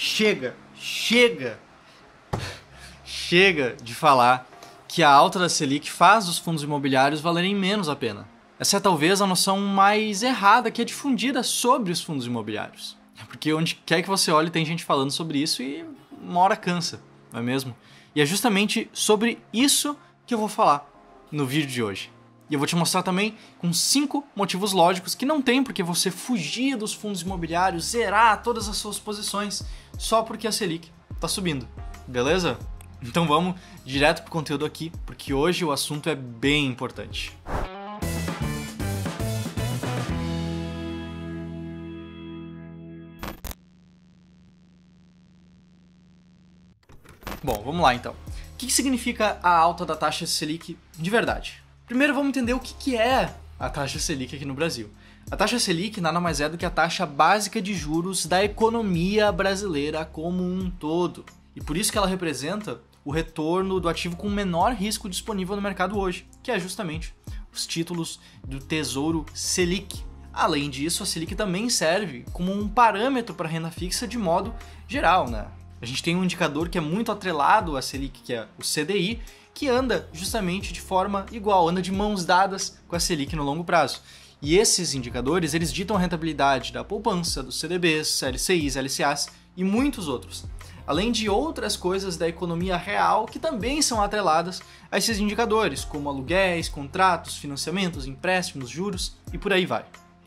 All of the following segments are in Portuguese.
Chega de falar que a alta da Selic faz os fundos imobiliários valerem menos a pena. Essa é talvez a noção mais errada que é difundida sobre os fundos imobiliários. Porque onde quer que você olhe tem gente falando sobre isso e uma hora cansa, não é mesmo? E é justamente sobre isso que eu vou falar no vídeo de hoje. E eu vou te mostrar também com 5 motivos lógicos que não tem porque você fugir dos fundos imobiliários, zerar todas as suas posições só porque a Selic está subindo, beleza? Então vamos direto pro conteúdo aqui, porque hoje o assunto é bem importante. Bom, vamos lá então. O que significa a alta da taxa Selic de verdade? Primeiro vamos entender o que é a taxa Selic aqui no Brasil. A taxa Selic nada mais é do que a taxa básica de juros da economia brasileira como um todo. E por isso que ela representa o retorno do ativo com menor risco disponível no mercado hoje, que é justamente os títulos do Tesouro Selic. Além disso, a Selic também serve como um parâmetro para a renda fixa de modo geral, né? A gente tem um indicador que é muito atrelado à Selic, que é o CDI, que anda justamente de forma igual, anda de mãos dadas com a Selic no longo prazo. E esses indicadores, eles ditam a rentabilidade da poupança, dos CDBs, LCIs, LCAs e muitos outros. Além de outras coisas da economia real que também são atreladas a esses indicadores, como aluguéis, contratos, financiamentos, empréstimos, juros e por aí vai.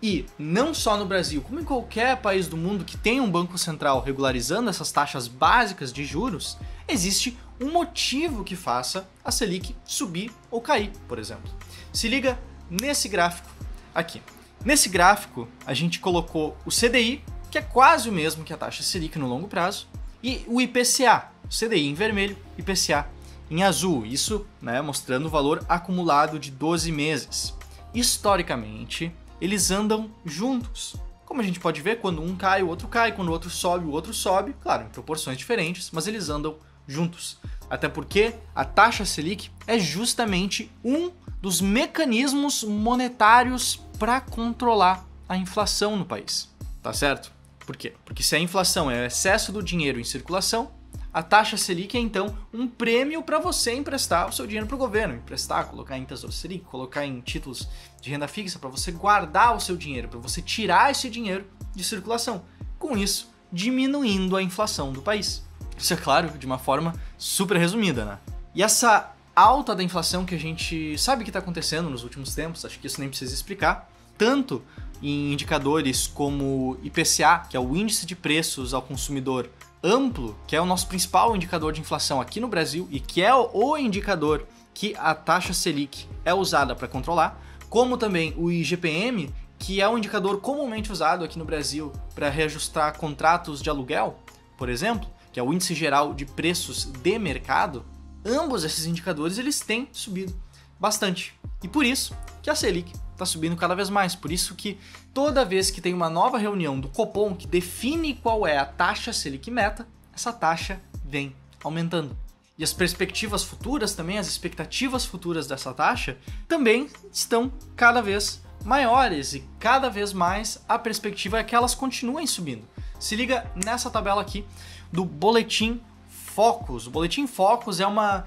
E não só no Brasil, como em qualquer país do mundo que tenha um banco central regularizando essas taxas básicas de juros, existe um motivo que faça a Selic subir ou cair, por exemplo. Se liga nesse gráfico aqui. Nesse gráfico, a gente colocou o CDI, que é quase o mesmo que a taxa Selic no longo prazo, e o IPCA, CDI em vermelho, IPCA em azul, isso, né, mostrando o valor acumulado de 12 meses. Historicamente, eles andam juntos. Como a gente pode ver, quando um cai, o outro cai, quando o outro sobe, claro, em proporções diferentes, mas eles andam juntos. Até porque a taxa Selic é justamente um dos mecanismos monetários para controlar a inflação no país, tá certo? Por quê? Porque se a inflação é o excesso do dinheiro em circulação, a taxa Selic é então um prêmio para você emprestar o seu dinheiro para o governo, emprestar, colocar em Tesouro Selic, colocar em títulos de renda fixa, para você guardar o seu dinheiro, para você tirar esse dinheiro de circulação. Com isso, diminuindo a inflação do país. Isso é claro, de uma forma super resumida, né? E essa alta da inflação que a gente sabe que está acontecendo nos últimos tempos, acho que isso nem precisa explicar, tanto em indicadores como IPCA, que é o Índice de Preços ao Consumidor Amplo, que é o nosso principal indicador de inflação aqui no Brasil e que é o indicador que a taxa Selic é usada para controlar, como também o IGPM, que é um indicador comumente usado aqui no Brasil para reajustar contratos de aluguel, por exemplo, que é o Índice Geral de Preços de Mercado. Ambos esses indicadores eles têm subido bastante. E por isso que a Selic está subindo cada vez mais. Por isso que toda vez que tem uma nova reunião do Copom que define qual é a taxa Selic meta, essa taxa vem aumentando. E as perspectivas futuras também, as expectativas futuras dessa taxa, também estão cada vez maiores e cada vez mais a perspectiva é que elas continuem subindo. Se liga nessa tabela aqui do Boletim Focus. O Boletim Focus é uma...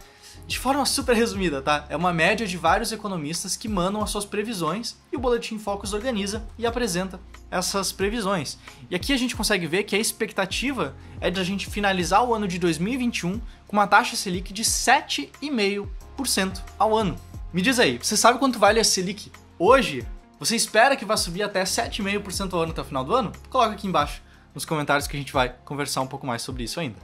de forma super resumida, tá? É uma média de vários economistas que mandam as suas previsões e o Boletim Focus organiza e apresenta essas previsões. E aqui a gente consegue ver que a expectativa é de a gente finalizar o ano de 2021 com uma taxa Selic de 7,5% ao ano. Me diz aí, você sabe quanto vale a Selic hoje? Você espera que vai subir até 7,5% ao ano até o final do ano? Coloca aqui embaixo nos comentários que a gente vai conversar um pouco mais sobre isso ainda.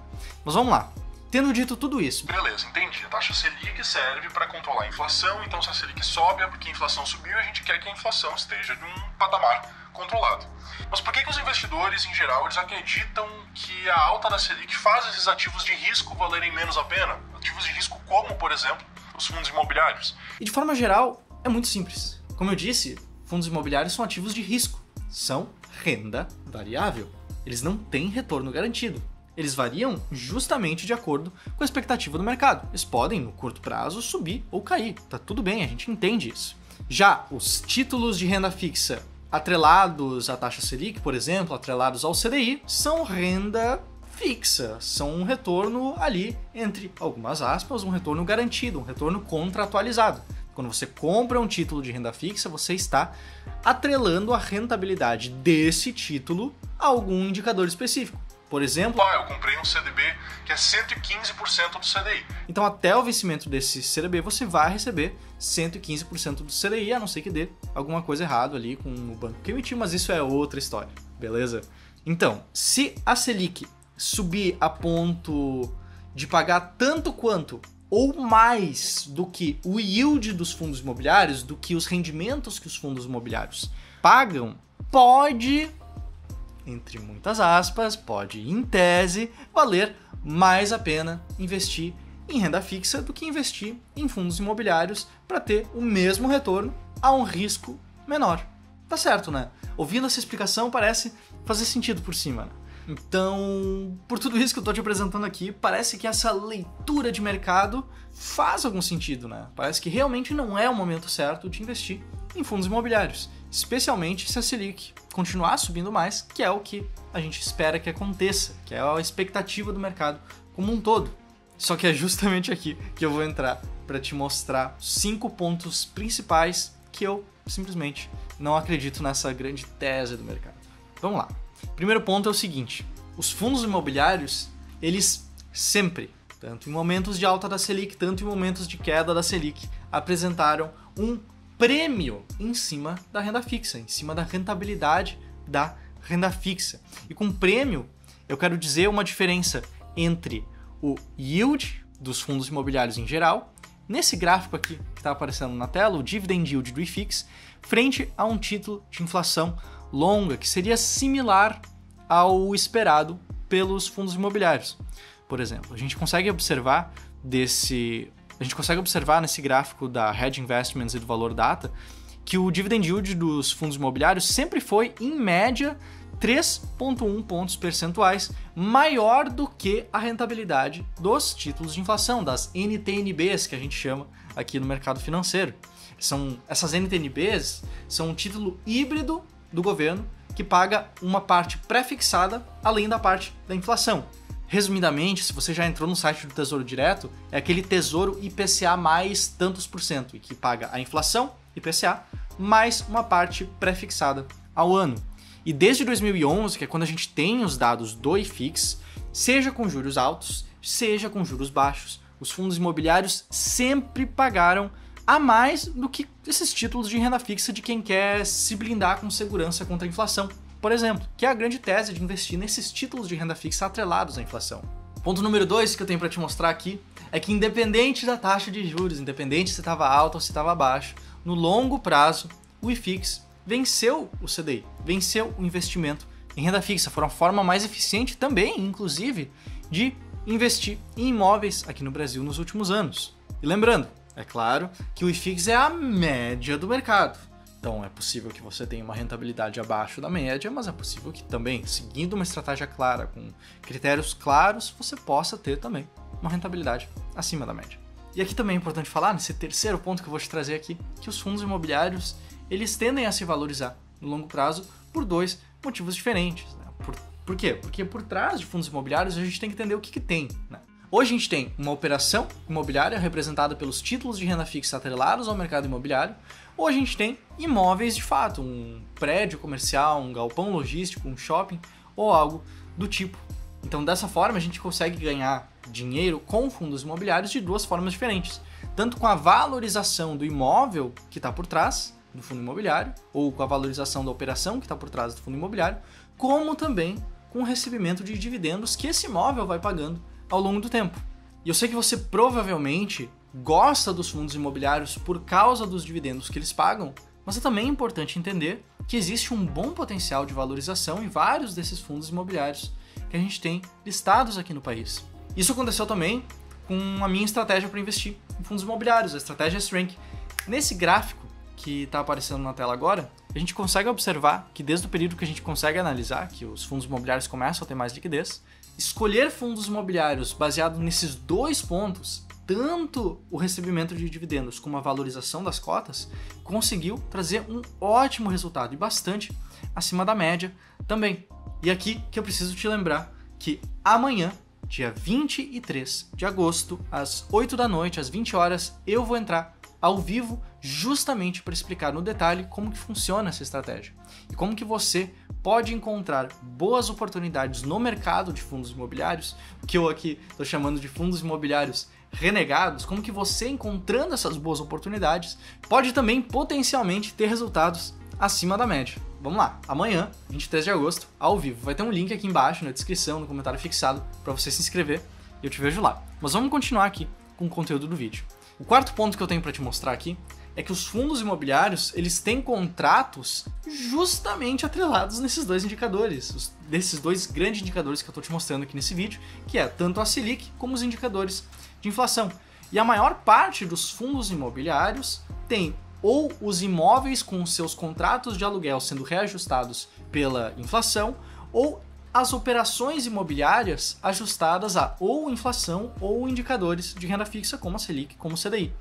Mas vamos lá. Tendo dito tudo isso... Beleza, entendi. A taxa Selic serve para controlar a inflação, então se a Selic sobe é porque a inflação subiu e a gente quer que a inflação esteja de um patamar controlado. Mas por que os investidores, em geral, eles acreditam que a alta da Selic faz esses ativos de risco valerem menos a pena? Ativos de risco como, por exemplo, os fundos imobiliários? E de forma geral, é muito simples. Como eu disse, fundos imobiliários são ativos de risco. São renda variável. Eles não têm retorno garantido. Eles variam justamente de acordo com a expectativa do mercado. Eles podem, no curto prazo, subir ou cair. Tá tudo bem, a gente entende isso. Já os títulos de renda fixa atrelados à taxa Selic, por exemplo, atrelados ao CDI, são renda fixa, são um retorno ali, entre algumas aspas, um retorno garantido, um retorno contratualizado. Quando você compra um título de renda fixa, você está atrelando a rentabilidade desse título a algum indicador específico. Por exemplo, eu comprei um CDB que é 115% do CDI. Então, até o vencimento desse CDB, você vai receber 115% do CDI, a não ser que dê alguma coisa errada ali com o banco que emitiu, mas isso é outra história, beleza? Então, se a Selic subir a ponto de pagar tanto quanto ou mais do que o yield dos fundos imobiliários, do que os rendimentos que os fundos imobiliários pagam, pode, entre muitas aspas, pode, em tese, valer mais a pena investir em renda fixa do que investir em fundos imobiliários para ter o mesmo retorno a um risco menor. Tá certo, né? Ouvindo essa explicação parece fazer sentido por cima, né? Então, por tudo isso que eu tô te apresentando aqui, parece que essa leitura de mercado faz algum sentido, né? Parece que realmente não é o momento certo de investir em fundos imobiliários, especialmente se a Selic continuar subindo mais, que é o que a gente espera que aconteça, que é a expectativa do mercado como um todo. Só que é justamente aqui que eu vou entrar para te mostrar 5 pontos principais que eu simplesmente não acredito nessa grande tese do mercado. Vamos lá. Primeiro ponto é o seguinte: os fundos imobiliários, eles sempre, tanto em momentos de alta da Selic, tanto em momentos de queda da Selic, apresentaram um prêmio em cima da renda fixa, em cima da rentabilidade da renda fixa. E com prêmio, eu quero dizer uma diferença entre o yield dos fundos imobiliários em geral, nesse gráfico aqui que está aparecendo na tela, o dividend yield do IFIX, frente a um título de inflação longa, que seria similar ao esperado pelos fundos imobiliários. Por exemplo, a gente consegue observar nesse gráfico da Hedge Investments e do Valor Data que o dividend yield dos fundos imobiliários sempre foi, em média, 3,1 pontos percentuais maior do que a rentabilidade dos títulos de inflação, das NTNBs, que a gente chama aqui no mercado financeiro. Essas NTNBs são um título híbrido do governo que paga uma parte pré-fixada além da parte da inflação. Resumidamente, se você já entrou no site do Tesouro Direto, é aquele Tesouro IPCA mais tantos por cento, e que paga a inflação, IPCA, mais uma parte pré-fixada ao ano. E desde 2011, que é quando a gente tem os dados do IFIX, seja com juros altos, seja com juros baixos, os fundos imobiliários sempre pagaram a mais do que esses títulos de renda fixa de quem quer se blindar com segurança contra a inflação, por exemplo, que é a grande tese de investir nesses títulos de renda fixa atrelados à inflação. Ponto número 2 que eu tenho para te mostrar aqui é que, independente da taxa de juros, independente se estava alta ou se estava baixo, no longo prazo, o IFIX venceu o CDI, venceu o investimento em renda fixa. Foi uma forma mais eficiente também, inclusive, de investir em imóveis aqui no Brasil nos últimos anos. E lembrando, é claro que o IFIX é a média do mercado. Então é possível que você tenha uma rentabilidade abaixo da média, mas é possível que também, seguindo uma estratégia clara, com critérios claros, você possa ter também uma rentabilidade acima da média. E aqui também é importante falar, nesse terceiro ponto que eu vou te trazer aqui, que os fundos imobiliários, eles tendem a se valorizar no longo prazo por 2 motivos diferentes. Né? Por quê? Porque por trás de fundos imobiliários a gente tem que entender o que tem, né? Hoje a gente tem uma operação imobiliária representada pelos títulos de renda fixa atrelados ao mercado imobiliário, ou a gente tem imóveis de fato, um prédio comercial, um galpão logístico, um shopping ou algo do tipo. Então dessa forma a gente consegue ganhar dinheiro com fundos imobiliários de 2 formas diferentes. Tanto com a valorização do imóvel que está por trás do fundo imobiliário, ou com a valorização da operação que está por trás do fundo imobiliário, como também com o recebimento de dividendos que esse imóvel vai pagando ao longo do tempo. E eu sei que você provavelmente gosta dos fundos imobiliários por causa dos dividendos que eles pagam, mas é também importante entender que existe um bom potencial de valorização em vários desses fundos imobiliários que a gente tem listados aqui no país. Isso aconteceu também com a minha estratégia para investir em fundos imobiliários, a estratégia S-Rank. Nesse gráfico que está aparecendo na tela agora, a gente consegue observar que desde o período que a gente consegue analisar, que os fundos imobiliários começam a ter mais liquidez, escolher fundos imobiliários baseado nesses 2 pontos, tanto o recebimento de dividendos como a valorização das cotas, conseguiu trazer um ótimo resultado e bastante acima da média também. E aqui que eu preciso te lembrar que amanhã, dia 23 de agosto, às 8 da noite, às 20 horas, eu vou entrar ao vivo justamente para explicar no detalhe como que funciona essa estratégia e como que você pode encontrar boas oportunidades no mercado de fundos imobiliários, o que eu aqui estou chamando de fundos imobiliários renegados, como que você, encontrando essas boas oportunidades, pode também potencialmente ter resultados acima da média. Vamos lá, amanhã, 23 de agosto, ao vivo. Vai ter um link aqui embaixo na descrição, no comentário fixado, para você se inscrever e eu te vejo lá. Mas vamos continuar aqui com o conteúdo do vídeo. O quarto ponto que eu tenho para te mostrar aqui é que os fundos imobiliários, eles têm contratos justamente atrelados nesses dois indicadores, desses dois grandes indicadores que eu estou te mostrando aqui nesse vídeo, que é tanto a Selic como os indicadores de inflação. E a maior parte dos fundos imobiliários tem ou os imóveis com seus contratos de aluguel sendo reajustados pela inflação, ou as operações imobiliárias ajustadas a ou inflação ou indicadores de renda fixa como a Selic, como o CDI.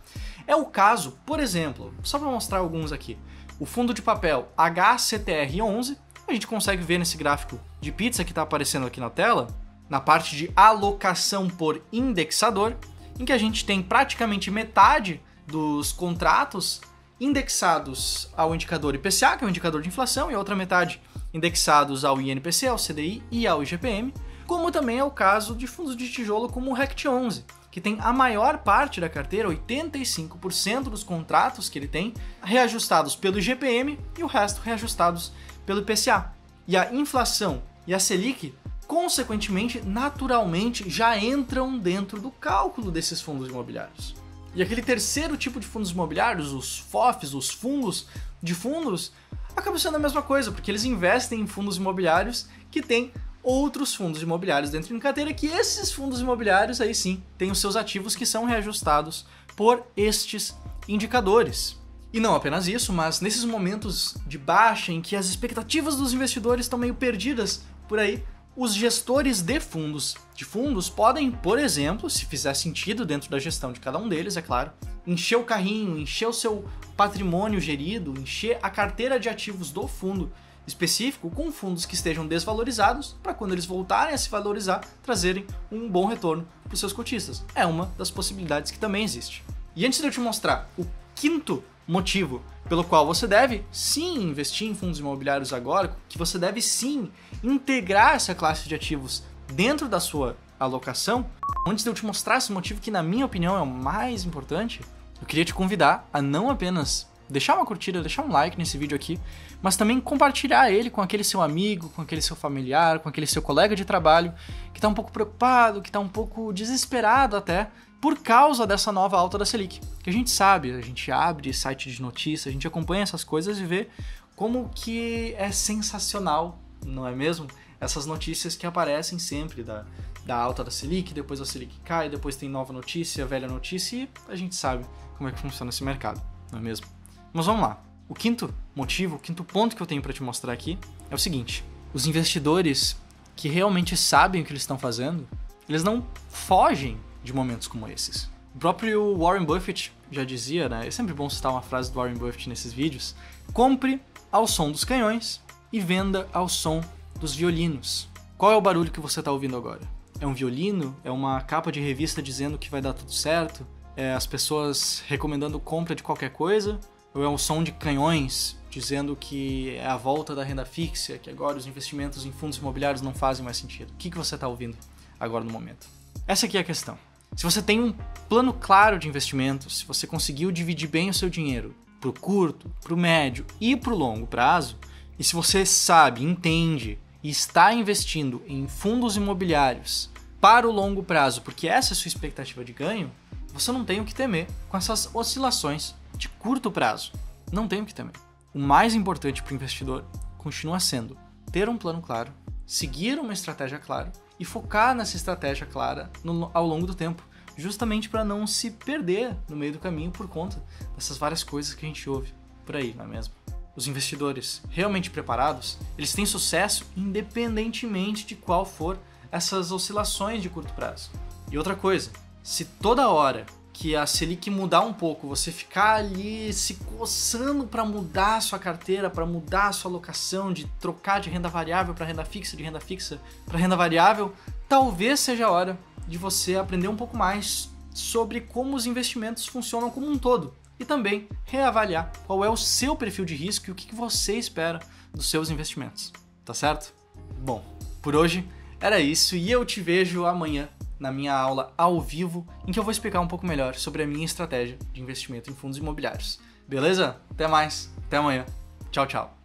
É o caso, por exemplo, só para mostrar alguns aqui, o fundo de papel HCTR11, a gente consegue ver nesse gráfico de pizza que está aparecendo aqui na tela, na parte de alocação por indexador, em que a gente tem praticamente metade dos contratos indexados ao indicador IPCA, que é o indicador de inflação, e a outra metade indexados ao INPC, ao CDI e ao IGPM, como também é o caso de fundos de tijolo como o RECT11, que tem a maior parte da carteira, 85% dos contratos que ele tem, reajustados pelo IGPM e o resto reajustados pelo IPCA. E a inflação e a Selic, consequentemente, naturalmente, já entram dentro do cálculo desses fundos imobiliários. E aquele terceiro tipo de fundos imobiliários, os FOFs, os fundos de fundos, acaba sendo a mesma coisa, porque eles investem em fundos imobiliários que têm outros fundos imobiliários dentro de carteira, que esses fundos imobiliários aí sim têm os seus ativos que são reajustados por estes indicadores. E não apenas isso, mas nesses momentos de baixa em que as expectativas dos investidores estão meio perdidas por aí, os gestores de fundos podem, por exemplo, se fizer sentido dentro da gestão de cada um deles, é claro, encher o carrinho, encher o seu patrimônio gerido, encher a carteira de ativos do fundo específico com fundos que estejam desvalorizados para quando eles voltarem a se valorizar, trazerem um bom retorno para os seus cotistas. É uma das possibilidades que também existe. E antes de eu te mostrar o quinto motivo pelo qual você deve sim investir em fundos imobiliários agora, que você deve sim integrar essa classe de ativos dentro da sua alocação, antes de eu te mostrar esse motivo que na minha opinião é o mais importante, eu queria te convidar a não apenas deixar uma curtida, deixar um like nesse vídeo aqui, mas também compartilhar ele com aquele seu amigo, com aquele seu familiar, com aquele seu colega de trabalho que está um pouco preocupado, que está um pouco desesperado até, por causa dessa nova alta da Selic. Que a gente sabe, a gente abre site de notícias, a gente acompanha essas coisas e vê como que é sensacional, não é mesmo? Essas notícias que aparecem sempre da alta da Selic, depois a Selic cai, depois tem nova notícia, velha notícia e a gente sabe como é que funciona esse mercado, não é mesmo? Mas vamos lá. O quinto motivo, o quinto ponto que eu tenho para te mostrar aqui é o seguinte: os investidores que realmente sabem o que eles estão fazendo, eles não fogem de momentos como esses. O próprio Warren Buffett já dizia, né? É sempre bom citar uma frase do Warren Buffett nesses vídeos: compre ao som dos canhões e venda ao som dos violinos. Qual é o barulho que você está ouvindo agora? É um violino? É uma capa de revista dizendo que vai dar tudo certo? É as pessoas recomendando compra de qualquer coisa? Ou é um som de canhões dizendo que é a volta da renda fixa, que agora os investimentos em fundos imobiliários não fazem mais sentido? O que você está ouvindo agora no momento? Essa aqui é a questão. Se você tem um plano claro de investimentos, se você conseguiu dividir bem o seu dinheiro para o curto, para o médio e para o longo prazo, e se você sabe, entende e está investindo em fundos imobiliários para o longo prazo, porque essa é a sua expectativa de ganho, você não tem o que temer com essas oscilações de curto prazo. Não tem o que temer. O mais importante para o investidor continua sendo ter um plano claro, seguir uma estratégia clara e focar nessa estratégia clara ao longo do tempo, justamente para não se perder no meio do caminho por conta dessas várias coisas que a gente ouve por aí, não é mesmo? Os investidores realmente preparados, eles têm sucesso independentemente de qual for essas oscilações de curto prazo. E outra coisa, se toda hora que a Selic mudar um pouco, você ficar ali se coçando para mudar a sua carteira, para mudar a sua alocação, de trocar de renda variável para renda fixa, de renda fixa para renda variável, talvez seja a hora de você aprender um pouco mais sobre como os investimentos funcionam como um todo e também reavaliar qual é o seu perfil de risco e o que você espera dos seus investimentos, tá certo? Bom, por hoje era isso e eu te vejo amanhã na minha aula ao vivo, em que eu vou explicar um pouco melhor sobre a minha estratégia de investimento em fundos imobiliários. Beleza? Até mais, até amanhã. Tchau, tchau.